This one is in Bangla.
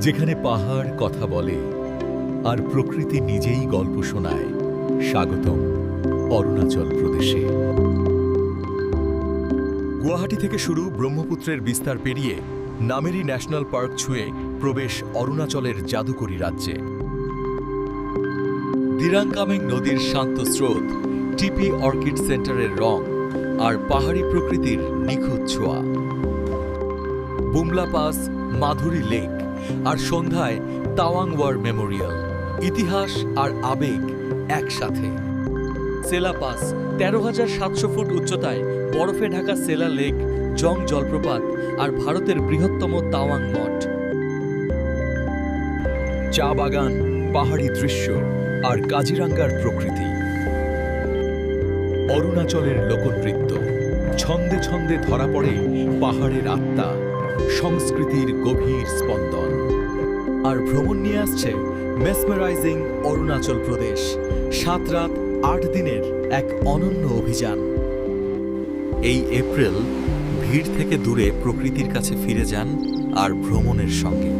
যেখানে পাহাড় কথা বলে আর প্রকৃতি নিজেই গল্প শোনায়। স্বাগতম অরুণাচল প্রদেশে। গুয়াহাটি থেকে শুরু ব্রহ্মপুত্রের বিস্তার পেরিয়ে নামেরি ন্যাশনাল পার্ক ছুঁয়ে প্রবেশ অরুণাচলের জাদুকরী রাজ্যে। দিরাংকামেং নদীর শান্ত স্রোত, টিপি অর্কিড সেন্টারের রং আর পাহাড়ি প্রকৃতির নিখুঁত ছোঁয়া। বুমলা পাস, মাধুরী লেক আর সন্ধ্যায় তাওয়াং ওয়ার মেমোরিয়াল। ইতিহাস আর আবেগ একসাথে। সেলা পাস ১৩,৭০০ ফুট উচ্চতায় বরফে ঢাকা সেলা লেক, জং জলপ্রপাত আর ভারতের বৃহত্তম তাওয়াং মঠ। চা বাগান, পাহাড়ি দৃশ্য আর কাজিরাঙ্গার প্রকৃতি। অরুণাচলের লোকনৃত্য, ছন্দে ছন্দে ধরা পড়ে পাহাড়ের আত্মা, সংস্কৃতির গভীর স্পন্দন। আর ভ্রমণ নিয়ে আসছে মেসমেরাইজিং অরুণাচল প্রদেশ, ৭ রাত ৮ দিনের এক অনন্য অভিযান। এই এপ্রিল ভিড় থেকে দূরে প্রকৃতির কাছে ফিরে যান আর ভ্রমণের সঙ্গে।